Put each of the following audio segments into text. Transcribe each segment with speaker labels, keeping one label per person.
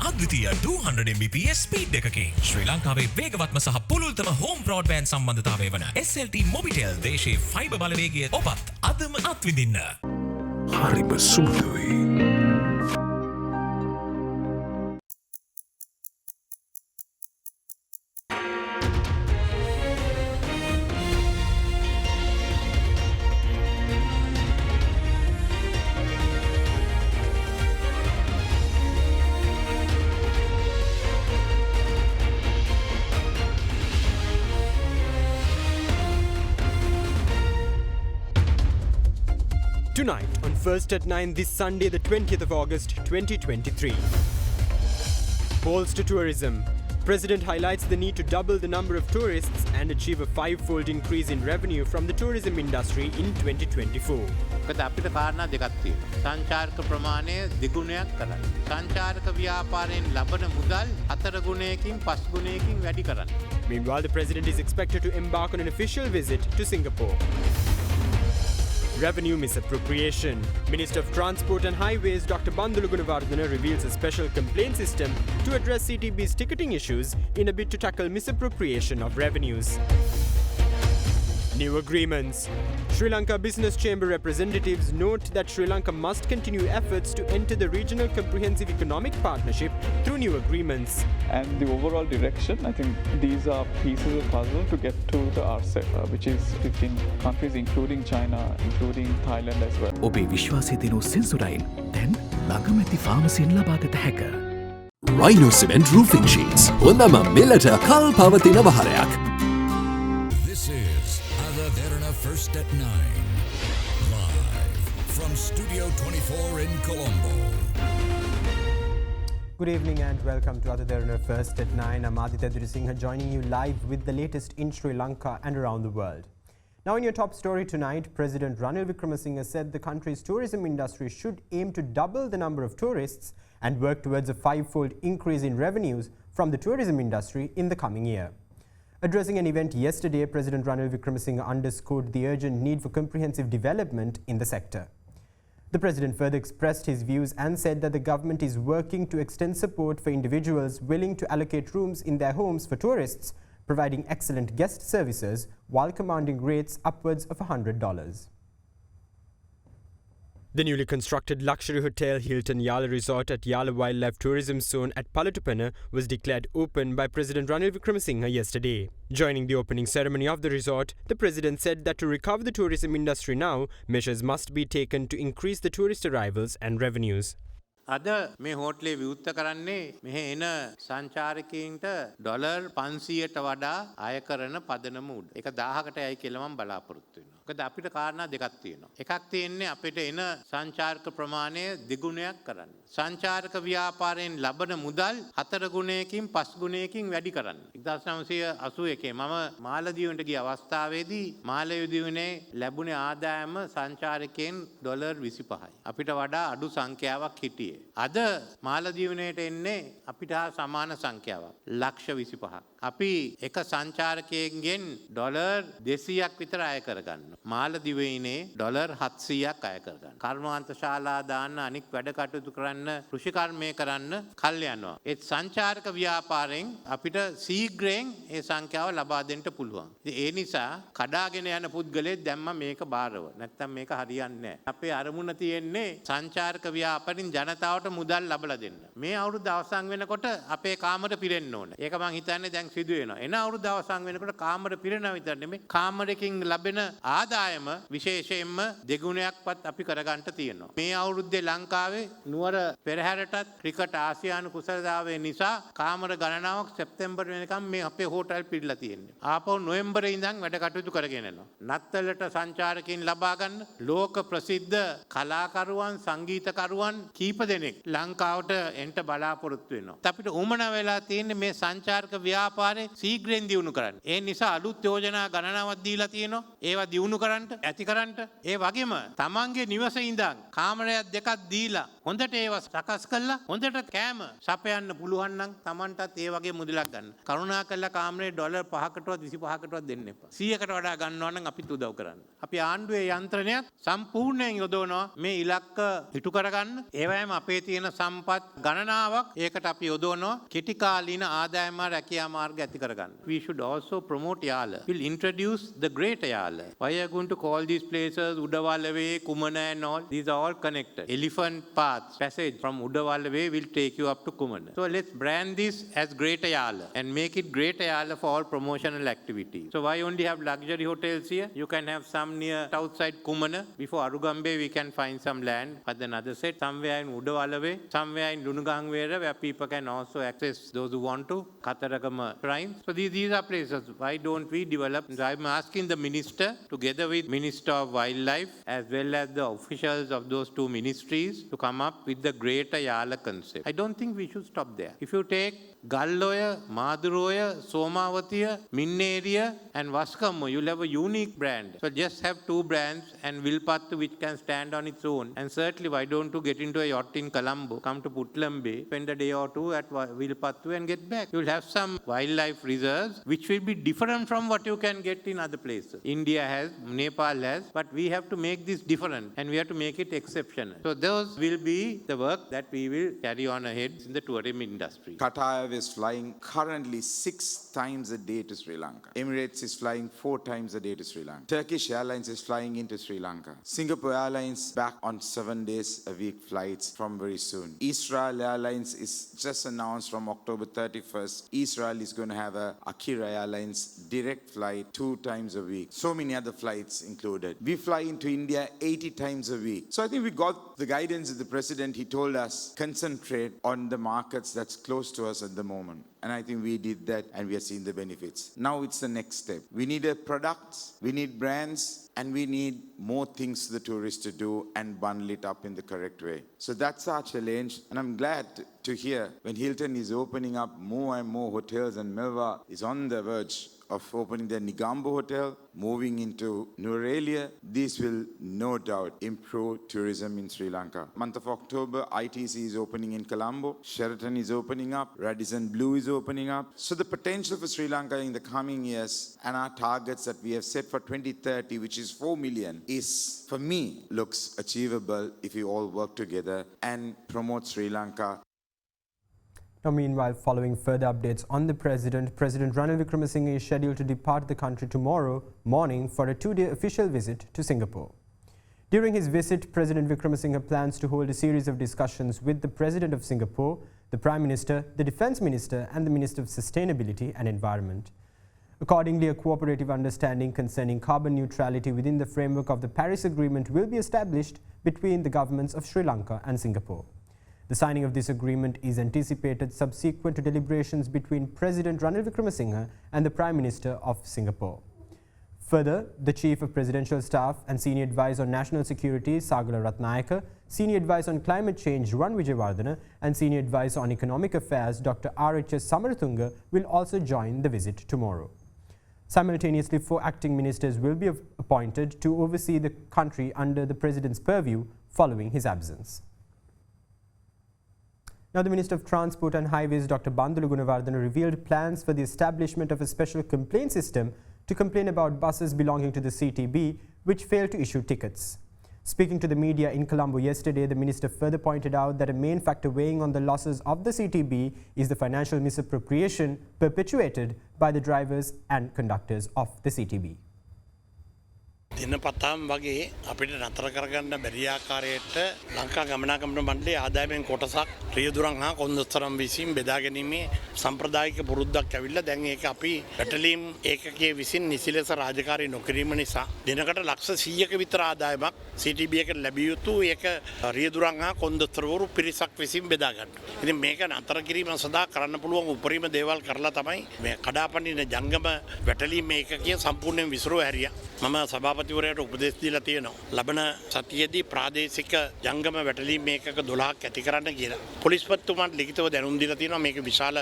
Speaker 1: අද්විතීය 200 Mbps speed එකකින් ශ්‍රී ලංකාවේ වේගවත්ම සහ පුළුල්තම හෝම් බ්‍රෝඩ්බෑන්ඩ් සම්බන්ධතාවය වන SLT Mobitel දේශීය ෆයිබර් බලවේගය ඔබත් අදම අත්විඳින්න.
Speaker 2: හරිම සුදුයි.
Speaker 3: Tonight on First at 9 this Sunday the 20th of August 2023. Polls to tourism. President highlights the need to double the number of tourists and achieve a five-fold increase in revenue from the tourism industry in 2024.
Speaker 4: මොකද අපිට කාරණා දෙකක් තියෙනවා. සංචාරක ප්‍රමාණය දෙගුණයක් කරන්න. සංචාරක ව්‍යාපාරයෙන් ලබන මුදල් 4 ගුණයකින් 5 ගුණයකින් වැඩි කරන්න.
Speaker 3: Meanwhile, the president is expected to embark on an official visit to Singapore. Revenue misappropriation. Minister of Transport and Highways Dr. Bandulu Gunawardena reveals a special complaint system to address CTB's ticketing issues in a bid to tackle misappropriation of revenues. New agreements. Sri Lanka Business Chamber representatives note that Sri Lanka must continue efforts to enter the regional comprehensive economic partnership through new agreements.
Speaker 5: And the overall direction, I think these are pieces of puzzle to get to the RCEP, which is 15 countries including China, including Thailand as well.
Speaker 2: ඔබේ විශ්වාසය දෙනු සෙන්සුරයින් දැන් ළඟමැති ෆාමසියෙන් ලබාගත හැක. Rhino Cement Roofing Sheets. හොඳම මෙලට කල් පවතින වහරයක්.
Speaker 6: This is AdaDerana First at 9. Live from Studio 24 in Colombo.
Speaker 3: Good evening and welcome to AdaDerana First at 9. I'm Aditya Durisinghe joining you live with the latest in Sri Lanka and around the world. Now in your top story tonight, President Ranil Wickremesinghe said the country's tourism industry should aim to double the number of tourists and work towards a five-fold increase in revenues from the tourism industry in the coming year. Addressing an event yesterday, President Ranil Wickremesinghe underscored the urgent need for comprehensive development in the sector. The President further expressed his views and said that the government is working to extend support for individuals willing to allocate rooms in their homes for tourists, providing excellent guest services while commanding rates upwards of $100. The newly constructed luxury hotel Hilton Yala Resort at Yala Wildlife Tourism Zone at Palatupana was declared open by President Ranil Wickremesinghe yesterday. Joining the opening ceremony of the resort, the President said that to recover the tourism industry now, measures must be taken to increase the tourist arrivals and revenues.
Speaker 4: අද මේ හෝටලේ විවෘත කරන්නේ මෙහි එන සංචාරකයන්ට dollar 500ට වඩා අය කරන පදනම උඩ. ඒක 1000කට යයි කියලා මම බලාපොරොත්තු වෙනවා. මොකද අපිට කාරණා දෙකක් තියෙනවා. එකක් තියෙන්නේ අපිට එන සංචාරක ප්‍රමාණය දෙගුණයක් කරන්න. සංචාරක ව්‍යාපාරයෙන් ලබන මුදල් 4 ගුණයකින් 5 ගුණයකින් වැඩි කරන්න. 1981 මම මාලදීවට ගිය අවස්ථාවේදී මාලදීවනේ ලැබුණේ ආදායම සංචාරකයන් ඩොලර් 25යි. අපිට වඩා අඩු සංඛ්‍යාවක් හිටියේ. අද මාලදීවනයට එන්නේ අපිට සමාන සංඛ්‍යාවක්. ලක්ෂ 25ක්. අපි එක සංචාරකයෙක්ගෙන් ඩොලර් 200ක් විතර අය කරගන්නවා. මාලදිවයිනේ ඩොලර් 700ක් අය කරගන්නවා. කර්මාන්ත ශාලා දාන්න අනික් වැඩ කටයුතු කරන්න කෘෂිකර්මය කරන්න කල් යනවා. ඒ සංචාරක ව්‍යාපාරයෙන් අපිට ශීඝ්‍රයෙන් ඒ සංඛ්‍යාව ලබා දෙන්න පුළුවන්. ඒ නිසා කඩාගෙන යන පුද්ගලයෙක් දැම්ම මේක බාරව. නැත්තම් මේක හරියන්නේ නැහැ. අපේ අරමුණ තියෙන්නේ සංචාරක ව්‍යාපාරින් ජනතාවට මුදල් ලබලා දෙන්න. මේ අවුරුද්ද අවසන් වෙනකොට අපේ කාමර පිරෙන්න ඕන. ඒක මං හිතන්නේ දැන් සිදු වෙනවා. එන අවුරුද්ද අවසන් වෙනකොට කාමර පිරෙනවා විතර නෙමෙයි කාමරකින් ලැබෙන ආදායම විශේෂයෙන්ම දෙගුණයක්වත් අපි කරගන්න තියෙනවා. මේ අවුරුද්දේ ලංකාවේ නුවර පෙරහැරටත් ක්‍රිකට් ආසියානු කුසලතාවය නිසා කාමර ගණනාවක් සැප්තැම්බර් වෙනකම් මේ අපේ හෝටල් පිරලා තියෙනවා. ආපහු නොවැම්බරේ ඉඳන් වැඩ කටයුතු කරගෙන යනවා. නත්තලට සංචාරකයන් ලබා ගන්න ලෝක ප්‍රසිද්ධ කලාකරුවන් සංගීතකරුවන් කීප දෙනෙක් ලංකාවට එන්ට බලාපොරොත්තු වෙනවා. අපිට උමනා වෙලා තියෙන්නේ මේ සංචාරක ව්‍යාපාරේ ශීඝ්‍රයෙන් දියුණු කරන්න. ඒ නිසා අලුත් යෝජනා ගණනාවක් දීලා තියෙනවා. ඒවා දියුණු දියුණු කරන්නට ඇති කරන්නට ඒ වගේම තමන්ගේ නිවසේ ඉඳන් කාමරයක් දෙකක් දීලා හොඳට ඒව සකස් කරලා හොඳට කෑම සපයන්න පුළුවන් නම් තමන්ටත් ඒ වගේ මුදලක් ගන්න. කරුණාකරලා කාමරේ ඩොලර් 5කටවත් 25කටවත් දෙන්න එපා. 100කට වඩා ගන්නවා නම් අපිත් උදව් කරන්න. අපි ආණ්ඩුවේ යන්ත්‍රණයත් සම්පූර්ණයෙන් යොදවනවා මේ ඉලක්ක ඉටු කරගන්න. ඒ වගේම අපේ තියෙන සම්පත් ගණනාවක් ඒකට අපි යොදවනවා කෙටි කාලීන ආදායම රැකියා මාර්ග ඇති කරගන්න. We should also promote Yala. We'll introduce the Great Yala. Why are you going to call these places Udawalave, Kumana and all? These are all connected. Elephant paths, passage from Udawalave will take you up to Kumana. So let's brand this as Great Yala and make it Great Yala for all promotional activities. So why only have luxury hotels here? You can have some near outside Kumana. Before Arugambe, we can find some land. But another set, somewhere in Udawalave, somewhere in Lunugangwera, where people can also access those who want to. Kataragama shrines. So these are places. Why don't we develop? So I'm asking the minister, together with Minister of Wildlife, as well as the officials of those two ministries, to come up with the Greater Yala concept. I don't think we should stop there. If you take Galloya, Maduroya, Somavatiya, Minneria and Vaskammo, you'll have a unique brand. So just have two brands and Vilpattu which can stand on its own. And certainly why don't you get into a yacht in Colombo, come to Putlam Bay, spend a day or two at Vilpattu and get back. You'll have some wildlife reserves which will be different from what you can get in other places. India has, Nepal has, but we have to make this different and we have to make it exceptional. So those will be the work that we will carry on ahead in the tourism industry.
Speaker 7: Qatar is flying currently 6 times a day to Sri Lanka. Emirates is flying 4 times a day to Sri Lanka. Turkish Airlines is flying into Sri Lanka. Singapore Airlines back on 7 days a week flights from very soon. Israel Airlines is just announced from October 31st. Israel is going to have a Akira Airlines direct flight 2 times a week. So many other flights included. We fly into India 80 times a week. So I think we got the guidance of the president. He told us concentrate on the markets that's close to us at the moment. And I think we did that and we are seeing the benefits. Now it's the next step. We need a products, we need brands, and we need more things for the tourists to do and bundle it up in the correct way. So that's our challenge. And I'm glad to hear when Hilton is opening up more and more hotels and Melva is on the verge of opening their Nigambo hotel, moving into Nurelia. This will no doubt improve tourism in Sri Lanka. Month of October, ITC is opening in Colombo. Sheraton is opening up. Radisson Blu is opening up. So the potential for Sri Lanka in the coming years and our targets that we have set for 2030, which is 4 million, is, for me, looks achievable if we all work together and promote Sri Lanka.
Speaker 3: Now, meanwhile, following further updates on the President Ranil Wickremesinghe is scheduled to depart the country tomorrow morning for a 2-day official visit to Singapore. During his visit, President Wickremesinghe plans to hold a series of discussions with the President of Singapore, the Prime Minister, the Defence Minister and the Minister of Sustainability and Environment. Accordingly, a cooperative understanding concerning carbon neutrality within the framework of the Paris Agreement will be established between the governments of Sri Lanka and Singapore. The signing of this agreement is anticipated subsequent to deliberations between President Ranil Wickremesinghe and the Prime Minister of Singapore. Further, the Chief of Presidential Staff and Senior Advisor on National Security, Sagala Ratnayaka, Senior Advisor on Climate Change, Ran Wijewardena, and Senior Advisor on Economic Affairs, Dr. R.H.S. Samaratunga, will also join the visit tomorrow. Simultaneously, 4 acting ministers will be appointed to oversee the country under the President's purview following his absence. Now, the Minister of Transport and Highways, Dr. Bandulu Gunawardena, revealed plans for the establishment of a special complaint system to complain about buses belonging to the CTB which failed to issue tickets. Speaking to the media in Colombo yesterday, the minister further pointed out that a main factor weighing on the losses of the CTB is the financial misappropriation perpetuated by the drivers and conductors of the CTB.
Speaker 8: දිනපතාම වගේ අපිට නතර කරගන්න බැරි ආකාරයට ලංකා ගමනාගමන මණ්ඩලයේ ආදායමෙන් කොටසක් රියදුරන් හා කොන්දොස්තරම් විසින් බෙදා ගැනීමේ සම්ප්‍රදායික පුරුද්දක් ඇවිල්ලා දැන් ඒක අපි පැටලීම් ඒකකයේ විසින් නිසි ලෙස රාජකාරී නොකිරීම නිසා දිනකට ලක්ෂ 100ක විතර ආදායමක් CTB එකට ලැබිය යුතු ඒක රියදුරන් හා කොන්දොස්තරවරු පිරිසක් විසින් බෙදා ගන්නවා. ඉතින් මේක නතර කිරීම සඳහා කරන්න පුළුවන් උපරිම දේවල් කරලා තමයි මේ කඩාපනින ජංගම වැටලීම් ඒකකයේ සම්පූර්ණයෙන් විසිරුව හැරියා. මම සභාපති අගමැතිවරයාට උපදෙස් දීලා තියෙනවා. ලබන සතියේදී ප්‍රාදේශික ජංගම වැටලීම් මේකක 12ක් ඇති කරන්න කියලා. පොලිස්පතිතුමාට ලිඛිතව දැනුම් දීලා තියෙනවා මේක විශාල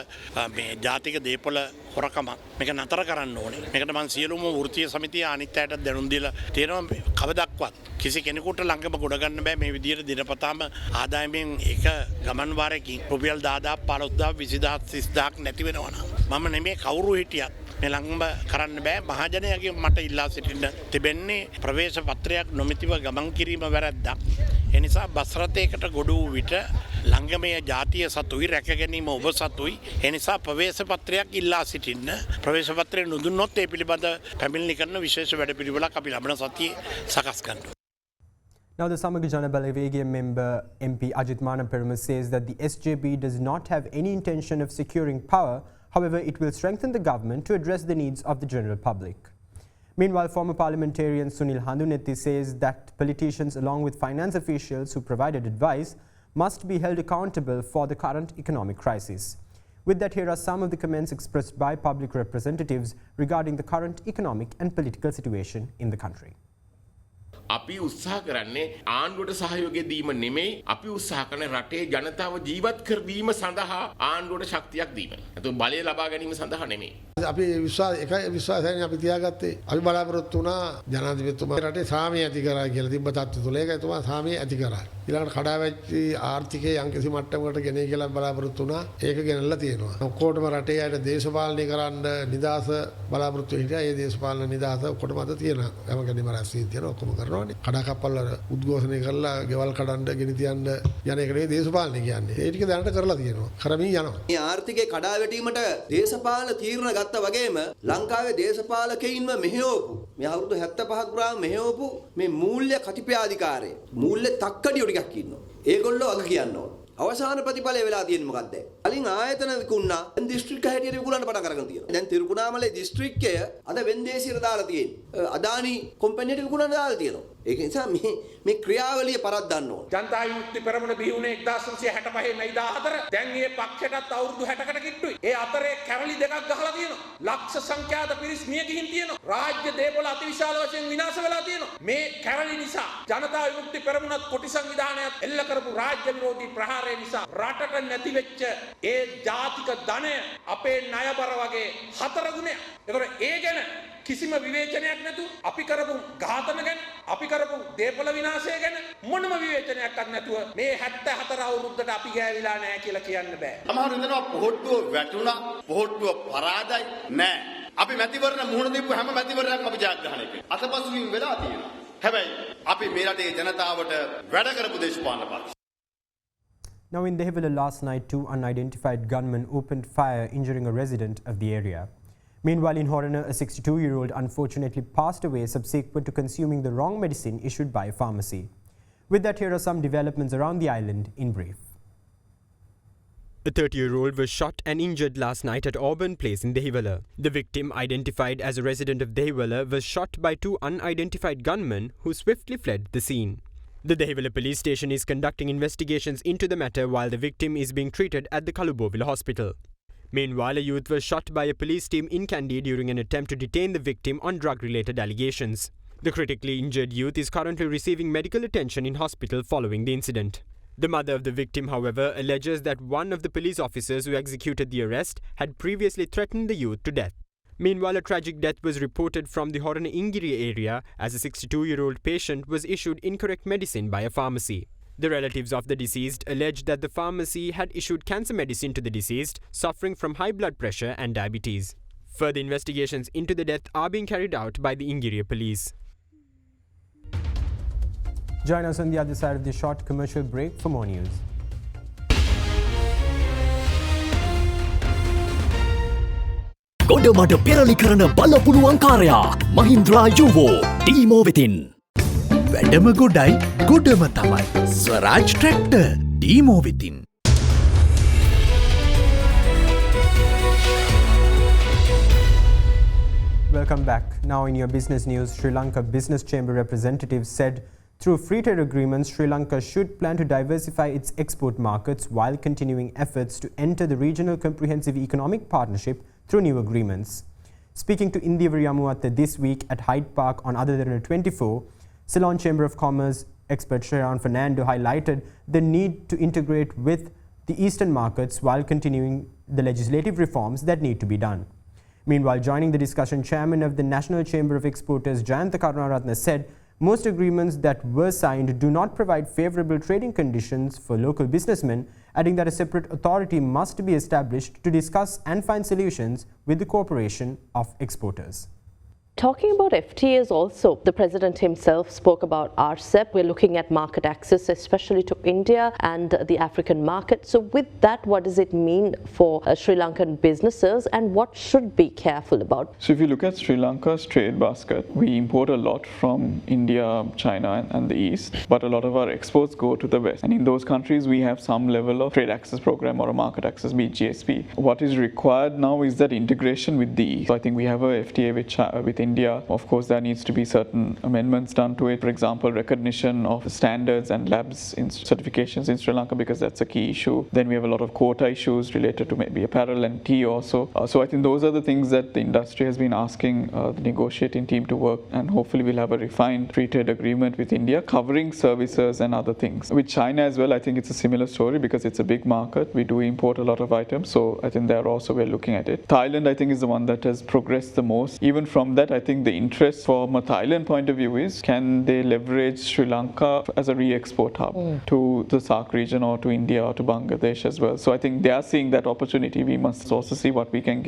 Speaker 8: මේ ජාතික දේපොළ හොරකමක්. මේක නතර කරන්න ඕනේ. මේකට මම සියලුම වෘත්තීය සමිතිය අනිත් අයටත් දැනුම් දීලා තියෙනවා. කවදක්වත් කිසි කෙනෙකුට ළඟම ගොඩ ගන්න බෑ මේ විදිහට දිනපතාම ආදායමෙන් එක ගමන් වාරයකින් රුපියල් 10000 15000 20000 30000ක් නැති වෙනවා. මම නෙමෙයි කවුරු හිටියත් මේ ළඟම කරන්න බෑ. මහජනයාගේ මට ඉල්ලා සිටින්න තිබෙන්නේ ප්‍රවේශ පත්‍රයක් නොමැතිව ගමන් කිරීම වැරද්දක්. ඒ නිසා බස් රථයකට ගොඩ වූ විට ළඟමේ ජාතිය සතුයි රැක ගැනීම ඔබ සතුයි. ඒ නිසා ප්‍රවේශ පත්‍රයක් ඉල්ලා සිටින්න. ප්‍රවේශ පත්‍රය නොදුන්නොත් ඒ පිළිබඳ පැමිණිලි කරන විශේෂ වැඩපිළිවෙලක් අපි ලබන සතියේ සකස් කරනවා.
Speaker 3: Now, the Samaga Jana Balawege member MP Ajit Manaperuma says that the SJB does not have any intention of securing power. However, it will strengthen the government to address the needs of the general public. Meanwhile, former parliamentarian Sunil Handunethi says that politicians along with finance officials who provided advice must be held accountable for the current economic crisis. With that, here are some of the comments expressed by public representatives regarding the current economic and political situation in the country.
Speaker 9: අපි උත්සාහ කරන්නේ ආණ්ඩුවට සහයෝගය දීම නෙමෙයි අපි උත්සාහ කරන රටේ ජනතාව ජීවත් කර දීම සඳහා ආණ්ඩුවට ශක්තියක් දීම. නැතු බලය ලබා ගැනීම සඳහා නෙමෙයි. අපි විශ්වාසයෙන් අපි තියාගත්තේ අපි බලාපොරොත්තු වුණා ජනාධිපතිතුමා රටේ සාමය ඇති කරා කියලා තිබ්බ තත්ත්ව තුල ඒක එතුමා සාමය ඇති කරා. ඊළඟට කඩාවැච්ච ආර්ථිකයේ යම්කිසි මට්ටමකට ගෙනේ කියලා බලාපොරොත්තු වුණා. ඒක ගෙනල්ලා තියෙනවා. ඔක්කොටම රටේ අයට දේශපාලනය කරන්න නිදාස බලාපොරොත්තු හිටියා. ඒ දේශපාලන නිදාස ඔක්කොටම අද තියෙනවා. හැම කෙනෙක්ම රැස්වීම තියෙනවා ඔක්කොම කරනවා. කඩාකප්පල් වල උද්ඝෝෂණය කරලා ගෙවල් කඩන්න ගෙන තියන්න යන එක නෙවෙයි දේශපාලනය කියන්නේ. ඒ ටික දැනට කරලා තියෙනවා. කරමින් යනවා.
Speaker 10: මේ ආර්ථිකයේ කඩාවැටීමට දේශපාලන තීරණ ගත්තා වගේම ලංකාවේ දේශපාලකයින්ම මෙහෙවපු මේ අවුරුදු 75ක් පුරා මෙහෙවපු මේ මූල්‍ය කටිප්‍යාධිකාරය මූල්‍ය තක්කඩියෝ ටිකක් ඉන්නවා. ඒගොල්ලෝ අග කියන්න ඕන. අවසාන ප්‍රතිඵලය වෙලා තියෙන්නේ මොකද්ද? කලින් ආයතන විකුණා දැන් දිස්ත්‍රික්ක හැටියට විකුණන්න පටන් අරගෙන තියෙනවා. දැන් තිරුකුණාමලේ දිස්ත්‍රික්කය අද වෙන්දේසියට දාලා තියෙන්නේ. අදානි කම්පැනියට විකුණන්න දාලා තියෙනවා. ඒක නිසා මේ ක්‍රියාවලිය පරද්දන්න ඕන.
Speaker 11: ජනතා විමුක්ති පෙරමුණ බිහි වුණේ 1965 මැයි 14. දැන් මේ පක්ෂයටත් අවුරුදු 60කට කිට්ටුයි. ඒ අතරේ කැරලි දෙකක් ගහලා තියෙනවා. ලක්ෂ සංඛ්‍යාත පිරිස් මිය ගිහින් තියෙනවා. රාජ්‍ය දේපොළ අතිවිශාල වශයෙන් විනාශ වෙලා තියෙනවා. මේ කැරලි නිසා ජනතා විමුක්ති පෙරමුණත් කොටි සංවිධානයත් එල්ල කරපු රාජ්‍ය විරෝධී ප්‍රහාරය නිසා රටට නැති වෙච්ච ඒ ජාතික ධනය අපේ ණයබර වගේ 4 ගුණයක්. ඒකට ඒ ගැන කිසිම විවේචනයක් නැතුව අපි කරපු ඝාතන ගැන අපි කරපු දේපොළ විනාශය ගැන මොනම විවේචනයක්වත් නැතුව මේ 74 අවුරුද්දට අපි ගෑවිලා නැහැ කියලා කියන්න බෑ.
Speaker 12: සමහර වෙනවා පොහොට්ටුව වැටුණා පොහොට්ටුව පරාදයි නෑ. අපි මැතිවරණ මුහුණ දීපු හැම මැතිවරණයක්ම අපි ජයග්‍රහණය කළා. අතපසුවීම් වෙලා තියෙනවා. හැබැයි අපි මේ රටේ ජනතාවට වැඩ කරපු දේශපාලන පක්ෂ.
Speaker 3: Now, in Devila last night, 2 unidentified gunmen opened fire, injuring a resident of the area. Meanwhile, in Horana, a 62-year-old unfortunately passed away subsequent to consuming the wrong medicine issued by a pharmacy. With that, here are some developments around the island in brief.
Speaker 13: A 30-year-old was shot and injured last night at Auburn Place in Devila. The victim, identified as a resident of Devila, was shot by 2 unidentified gunmen who swiftly fled the scene. The Devila police station is conducting investigations into the matter while the victim is being treated at the Kalubovila hospital. Meanwhile, a youth was shot by a police team in Kandy during an attempt to detain the victim on drug-related allegations. The critically injured youth is currently receiving medical attention in hospital following the incident. The mother of the victim, however, alleges that one of the police officers who executed the arrest had previously threatened the youth to death. Meanwhile, a tragic death was reported from the Horana Ingiri area as a 62-year-old patient was issued incorrect medicine by a pharmacy. The relatives of the deceased alleged that the pharmacy had issued cancer medicine to the deceased, suffering from high blood pressure and diabetes. Further investigations into the death are being carried out by the Ingiri police.
Speaker 3: Join us on the other side of the short commercial break for more news.
Speaker 2: ගොඩමඩ පෙරලි කරන බලපුළුවන් කාරයා මහින්ද්‍රා යුවෝ ටීමෝ වෙතින් වැඩම ගොඩයි ගොඩම තමයි ස්වරාජ් tractor ටීමෝ වෙතින්.
Speaker 3: Welcome back. Now in your business news, Sri Lanka Business Chamber representatives said through free trade agreements, Sri Lanka should plan to diversify its export markets while continuing efforts to enter the Regional Comprehensive Economic Partnership through new agreements. Speaking to Indiva Yamuatta this week at Hyde Park on AdaDerana 24, Ceylon Chamber of Commerce expert Shreyan Fernando highlighted the need to integrate with the eastern markets while continuing the legislative reforms that need to be done. Meanwhile, joining the discussion, Chairman of the National Chamber of Exporters Jayantha Karunaratne said most agreements that were signed do not provide favourable trading conditions for local businessmen, adding that a separate authority must be established to discuss and find solutions with the Corporation of Exporters.
Speaker 14: Talking about FTAs also, the President himself spoke about RCEP. We're looking at market access, especially to India and the African market. So with that, what does it mean for Sri Lankan businesses and what should be careful about?
Speaker 5: So if you look at Sri Lanka's trade basket, we import a lot from India, China and the East, but a lot of our exports go to the West. And in those countries, we have some level of trade access program or a market access, be it GSP. What is required now is that integration with the East. So I think we have a FTA with India. Of course, there needs to be certain amendments done to it. For example, recognition of standards and labs in certifications in Sri Lanka, because that's a key issue. Then we have a lot of quota issues related to maybe apparel and tea also. So I think those are the things that the industry has been asking the negotiating team to work, and hopefully we'll have a refined free trade agreement with India covering services and other things. With China as well, I think it's a similar story because it's a big market. We do import a lot of items, so I think there also we're looking at it. Thailand, I think, is the one that has progressed the most. Even from that, I think the interest from a Thailand point of view is, can they leverage Sri Lanka as a re-export hub to the SAARC region or to India or to Bangladesh as well. So I think they are seeing that opportunity. We must also see what we can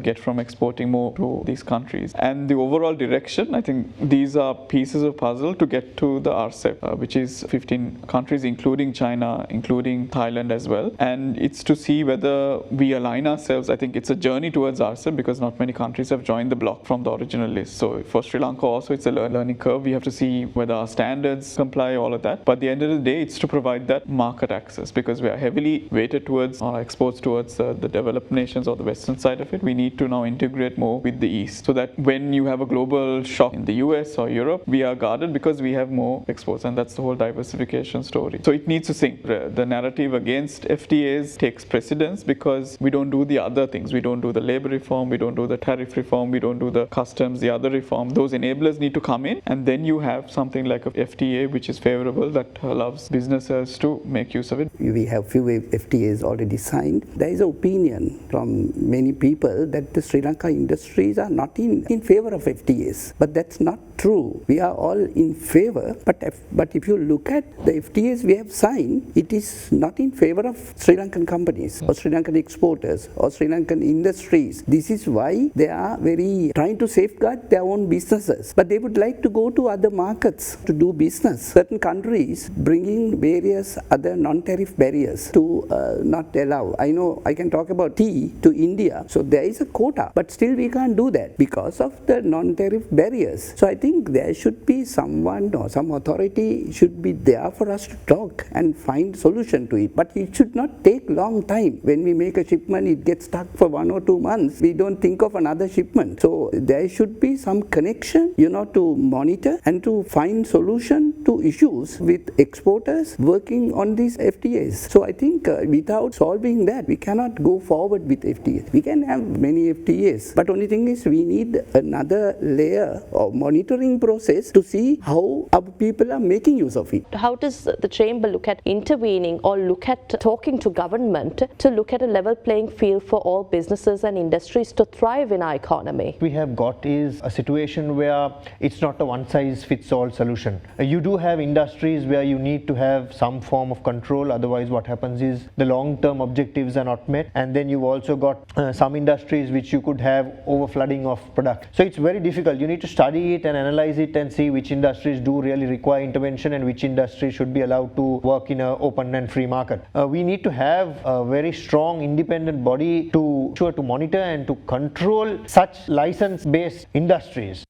Speaker 5: get from exporting more to these countries. And the overall direction, I think these are pieces of puzzle to get to the RCEP, which is 15 countries, including China, including Thailand as well. And it's to see whether we align ourselves. I think it's a journey towards RCEP because not many countries have joined the bloc from the original list. So for Sri Lanka also, it's a learning curve. We have to see whether our standards comply, all of that. But at the end of the day, it's to provide that market access, because we are heavily weighted towards our exports towards the developed nations or the western side of it. We need to now integrate more with the East, so that when you have a global shock in the US or Europe, we are guarded because we have more exports, and that's the whole diversification story. So it needs to sync. The narrative against FTAs takes precedence because we don't do the other things. We don't do the labor reform, we don't do the tariff reform, we don't do the customs, the other reform. Those enablers need to come in, and then you have something like a FTA which is favorable, that allows businesses to make use of it.
Speaker 15: We have few FTAs already signed. There is an opinion from many people that the Sri Lanka industries are not in favor of FTAs, but that's not true. We are all in favor, but if you look at the FTAs we have signed, it is not in favor of Sri Lankan companies or Sri Lankan exporters or Sri Lankan industries. This is why they are very trying to safeguard their own businesses, but they would like to go to other markets to do business. Certain countries bringing various other non-tariff barriers to not allow. I know I can talk about tea to India, so there is a quota, but still we can't do that because of the non-tariff barriers. So I think there should be someone or some authority should be there for us to talk and find solution to it, but it should not take long time. When we make a shipment, it gets stuck for 1 or 2 months. We don't think of another shipment. So there should be some connection, to monitor and to find solution to issues with exporters working on these FTAs. So I think without solving that, we cannot go forward with FTAs. We can have many FTAs, but only thing is we need another layer of monitoring process to see how our people are making use of it.
Speaker 14: How does the Chamber look at intervening or look at talking to government to look at a level playing field for all businesses and industries to thrive in our economy?
Speaker 16: We have got is a situation where it's not a one-size-fits-all solution. You do have industries where you need to have some form of control, otherwise what happens is the long-term objectives are not met, and then you've also got some industries which you could have overflooding of product. So it's very difficult. You need to study it and analyze it and see which industries do really require intervention and which industries should be allowed to work in an open and free market. We need to have a very strong independent body to monitor and to control such license-based industries.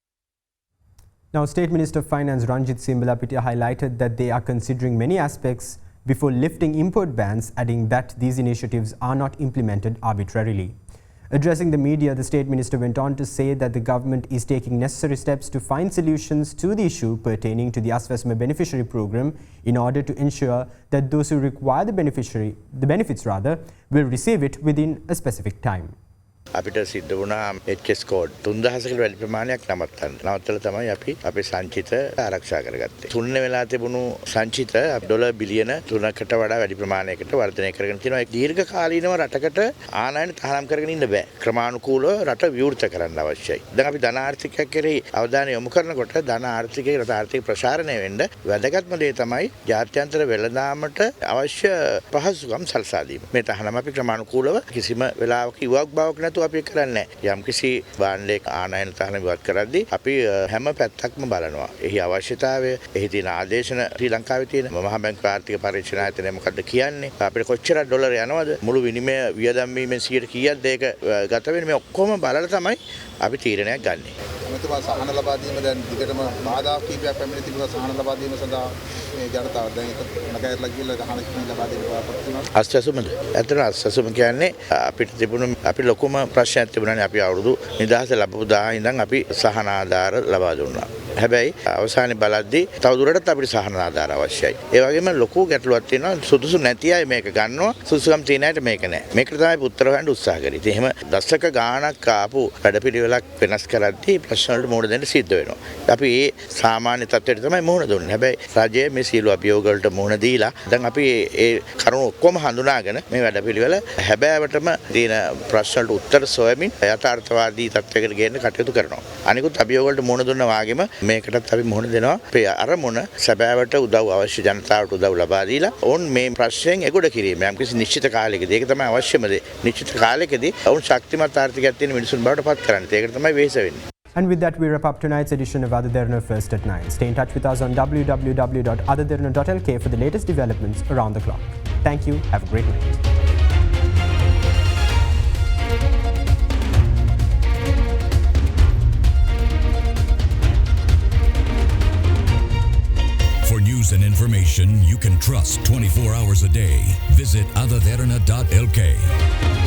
Speaker 3: Now, State Minister of Finance Ranjith Simbalapitia highlighted that they are considering many aspects before lifting import bans, adding that these initiatives are not implemented arbitrarily. Addressing the media, the State Minister went on to say that the government is taking necessary steps to find solutions to the issue pertaining to the Aswasma beneficiary program in order to ensure that those who require the benefits will receive it within a specific time.
Speaker 17: අපිට සිද්ධ වුණා HS code 3000කට වැඩි ප්‍රමාණයක් නවත්තලා තමයි අපි අපේ සංචිත ආරක්ෂා කරගත්තේ. තුන්වෙනි වෙලා තිබුණු සංචිත ඩොලර් බිලියන 3කට වඩා වැඩි ප්‍රමාණයකට වර්ධනය කරගෙන තියෙනවා. ඒ දීර්ඝ කාලීනව රටකට ආනයන තහනම් කරගෙන ඉන්න බෑ. ක්‍රමානුකූලව රට විවෘත කරන්න අවශ්‍යයි. දැන් අපි ධන ආර්ථිකයක් කෙරෙහි අවධානය යොමු කරනකොට ධන ආර්ථිකයේ රට ආර්ථික ප්‍රසාරණය වෙන්න වැදගත්ම දේ තමයි ජාත්‍යන්තර වෙළඳාමට අවශ්‍ය පහසුකම් සලසා දීම. මේ තහනම් අපි ක්‍රමානුකූලව කිසිම වෙලාවක ඉවක් බවක් නැතුව අපි කරන්නේ නැහැ. යම්කිසි භාණ්ඩයක ආනයන තහනම් ඉවත් කරද්දී අපි හැම පැත්තක්ම බලනවා. එහි අවශ්‍යතාවය, එහි තියෙන ආදේශන ශ්‍රී ලංකාවේ තියෙන මහා බැංකුව ආර්ථික පරීක්ෂණ ආයතනය මොකද්ද කියන්නේ? අපිට කොච්චර ඩොලර් යනවද? මුළු විනිමය වියදම් වීමෙන් 100ට කීයක්ද ඒක ගත වෙන්නේ? මේ ඔක්කොම බලලා තමයි අපි තීරණයක් ගන්නෙ.
Speaker 18: එතුමා සහන ලබා දීම දැන් දිගටම බාධා කීපයක් පැමිණ තිබුණා සහන ලබා දීම සඳහා මේ ජනතාව දැන් ඒක නගරලා ගිහිල්ලා සහන ලබා දෙන්න බලාපොරොත්තු වෙනවා.
Speaker 17: අස්වැසුමද? ඇත්තටම අස්වැසුම කියන්නේ අපිට තිබුණු අපි ලොකුම ප්‍රශ්නයක් තිබුණානේ. අපි අවුරුදු නිදහස ලැබපු දා ඉඳන් අපි සහන ආධාර ලබා දුන්නා. හැබැයි අවසානයේ බලද්දී තවදුරටත් අපිට සහන ආධාර අවශ්‍යයි. ඒ වගේම ලොකු ගැටලුවක් තියෙනවා. සුදුසු නැති අය මේක ගන්නවා. සුදුසුකම් තියෙන අයට මේක නැහැ. මේකට තමයි උත්තර හොයන්න උත්සාහ කරේ. ඉතින් එහෙම දශක ගාණක් ආපු වැඩපිළිවෙලක් වෙනස් කරද්දී ප්‍රශ්න වලට මුහුණ දෙන්න සිද්ධ වෙනවා. අපි මේ සාමාන්‍ය තත්ත්වයට තමයි මුහුණ දුන්නේ. හැබැයි රජයේ මේ සියලු අභියෝග වලට මුහුණ දීලා දැන් අපි ඒ කරුණු ඔක්කොම හඳුනාගෙන මේ වැඩපිළිවෙල හැබෑවටම තියෙන ප්‍රශ්න වලට උත්තර සොයමින් යථාර්ථවාදී තත්ත්වයකට ගෙන්න කටයුතු කරනවා. අනිකුත් අභියෝග වලට මුහුණ දුන්නා වගේම මේකටත් අපි මුහුණ දෙනවා. අපේ අරමුණ සැබෑවට උදව් අවශ්‍ය ජනතාවට උදව් ලබා දීලා ඔවුන් මේ ප්‍රශ්නයෙන් එගොඩ කිරීම යම්කිසි නිශ්චිත කාලයකදී ඒක තමයි අවශ්‍යම දේ. නිශ්චිත කාලයකදී ඔවුන් ශක්තිමත් ආර්ථිකයක් තියෙන මිනිසුන් බවට පත් කරන්න. ඒකට තමයි වෙහෙස වෙන්නේ.
Speaker 3: And with that, we wrap up tonight's edition of AdaDerana First at 9. Stay in touch with us on www.adaderana.lk for the latest developments around the clock. Thank you. Have a great night.
Speaker 6: For news and information you can trust 24 hours a day, visit AdaDerana.lk.